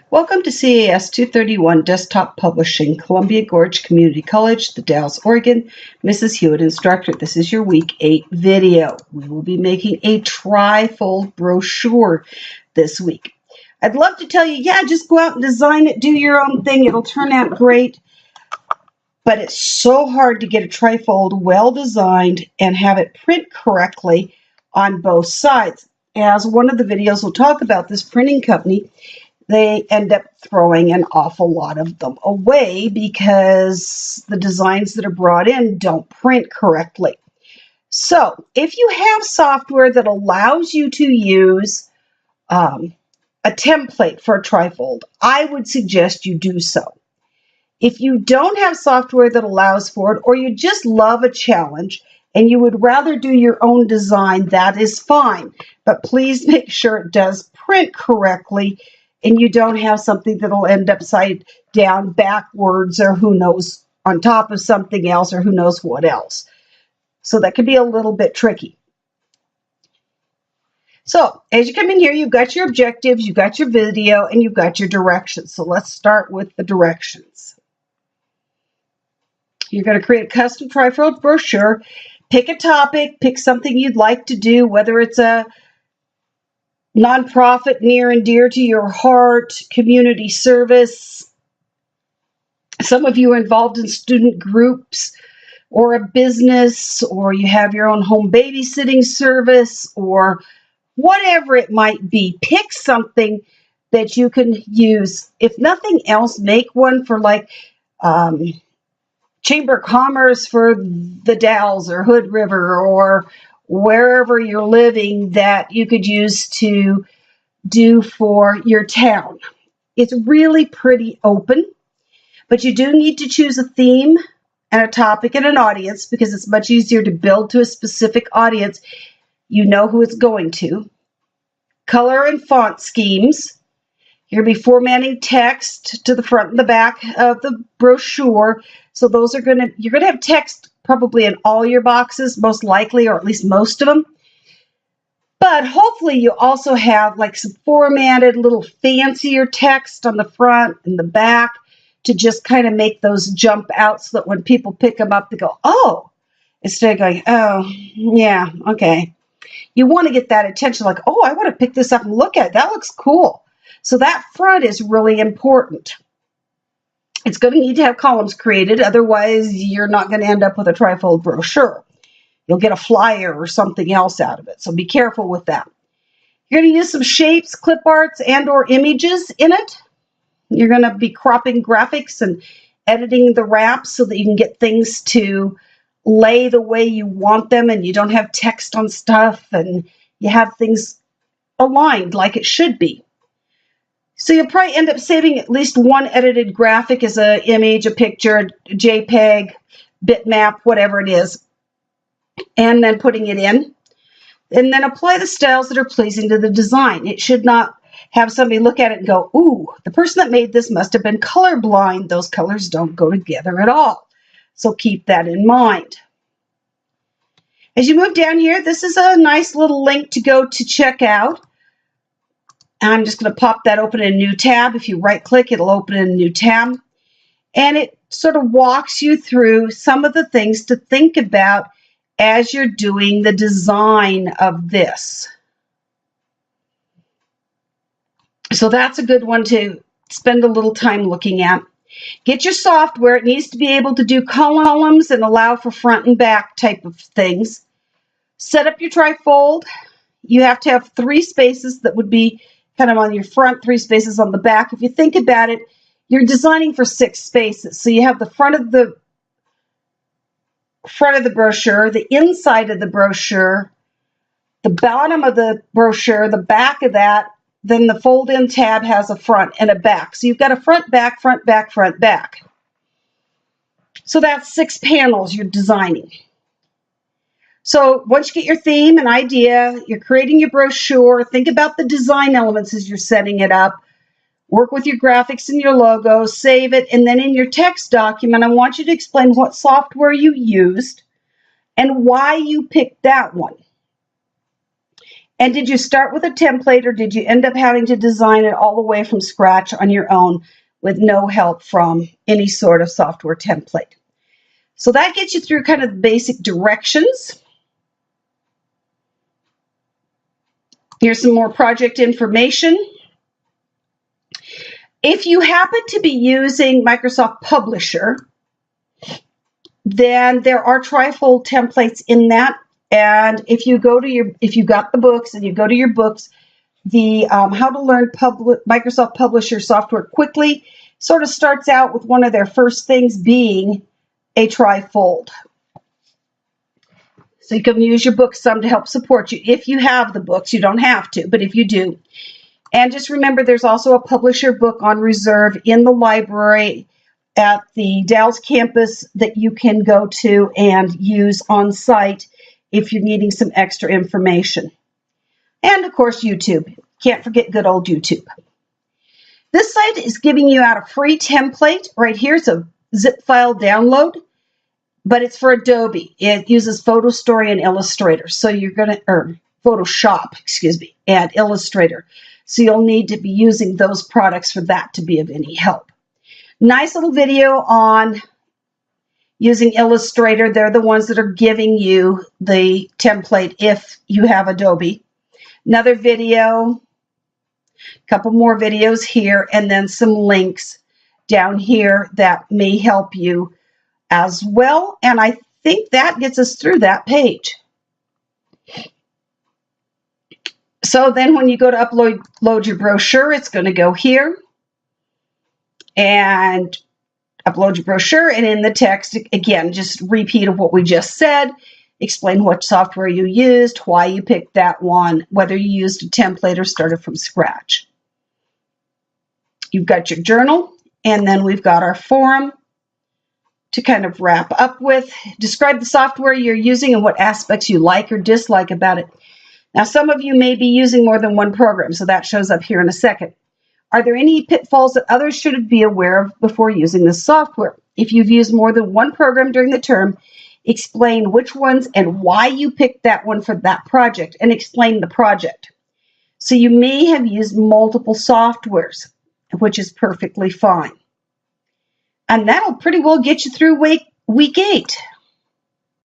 Welcome to CAS 231 Desktop Publishing, Columbia Gorge Community College, The Dalles, Oregon. Mrs. Hewitt, instructor. This is your Week 8 video. We will be making a trifold brochure this week. I'd love to tell you, yeah, just go out and design it, do your own thing. It'll turn out great. But it's so hard to get a trifold well designed and have it print correctly on both sides. As one of the videos will talk about, this printing company, they end up throwing an awful lot of them away because the designs that are brought in don't print correctly. So if you have software that allows you to use a template for a trifold, I would suggest you do so. If you don't have software that allows for it, or you just love a challenge and you would rather do your own design, that is fine. But please make sure it does print correctly and you don't have something that'll end upside down, backwards, or who knows, on top of something else, or who knows what else. So that can be a little bit tricky. So as you come in here, you've got your objectives, you've got your video, and you've got your directions. So let's start with the directions. You're going to create a custom trifold brochure. Pick a topic, pick something you'd like to do, whether it's a nonprofit near and dear to your heart, community service. Some of you are involved in student groups or a business, or you have your own home babysitting service, or whatever it might be. Pick something that you can use. If nothing else, make one for like Chamber of Commerce for the Dalles or Hood River or wherever you're living that you could use to do for your town. It's really pretty open, but you do need to choose a theme and a topic and an audience because it's much easier to build to a specific audience. You know who it's going to. Color and font schemes. You're going to be formatting text to the front and the back of the brochure. So those are you're going to have text probably in all your boxes, most likely, or at least most of them. But hopefully you also have like some formatted little fancier text on the front and the back to just kind of make those jump out so that when people pick them up, they go, oh, instead of going, oh, yeah, okay. You want to get that attention like, oh, I want to pick this up and look at it. That looks cool. So that front is really important. It's going to need to have columns created. Otherwise, you're not going to end up with a trifold brochure. You'll get a flyer or something else out of it. So be careful with that. You're going to use some shapes, clip arts, and or images in it. You're going to be cropping graphics and editing the wraps so that you can get things to lay the way you want them and you don't have text on stuff and you have things aligned like it should be. So you'll probably end up saving at least one edited graphic as an image, a picture, a JPEG, bitmap, whatever it is, and then putting it in. And then apply the styles that are pleasing to the design. It should not have somebody look at it and go, ooh, the person that made this must have been colorblind. Those colors don't go together at all. So keep that in mind. As you move down here, this is a nice little link to go to check out. I'm just going to pop that open in a new tab. If you right click, it'll open in a new tab. And it sort of walks you through some of the things to think about as you're doing the design of this. So that's a good one to spend a little time looking at. Get your software. It needs to be able to do columns and allow for front and back type of things. Set up your trifold. You have to have 3 spaces that would be kind of on your front, 3 spaces on the back. If you think about it, you're designing for 6 spaces. So you have the front of the brochure, the inside of the brochure, the bottom of the brochure, the back of that, then the fold-in tab has a front and a back. So you've got a front, back, front, back, front, back. So that's 6 panels you're designing. So once you get your theme and idea, you're creating your brochure, think about the design elements as you're setting it up, work with your graphics and your logo, save it, and then in your text document, I want you to explain what software you used and why you picked that one. And did you start with a template, or did you end up having to design it all the way from scratch on your own with no help from any sort of software template? So that gets you through kind of the basic directions. Here's some more project information. If you happen to be using Microsoft Publisher, then there are Trifold templates in that. And if you got the books and you go to your books, the How to Learn Microsoft Publisher Software Quickly sort of starts out with one of their first things being a Trifold. So you can use your books some to help support you. If you have the books, you don't have to, but if you do. And just remember, there's also a publisher book on reserve in the library at the Dalles campus that you can go to and use on site if you're needing some extra information. And of course, YouTube. Can't forget good old YouTube. This site is giving you out a free template. Right here, it's a zip file download, but it's for Adobe. It uses Photo Story and Illustrator. So you're going to, or Photoshop, excuse me, and Illustrator. So you'll need to be using those products for that to be of any help. Nice little video on using Illustrator. They're the ones that are giving you the template if you have Adobe. Another video, a couple more videos here, and then some links down here that may help you as well. And I think that gets us through that page. So then when you go to upload your brochure, it's going to go here and upload your brochure. And in the text, again, just repeat of what we just said. Explain what software you used, why you picked that one, whether you used a template or started from scratch. You've got your journal, and then we've got our forum to kind of wrap up with. Describe the software you're using and what aspects you like or dislike about it. Now, some of you may be using more than one program, so that shows up here in a second. Are there any pitfalls that others should be aware of before using this software? If you've used more than one program during the term, explain which ones and why you picked that one for that project, and explain the project. So you may have used multiple softwares, which is perfectly fine. And that'll pretty well get you through week 8.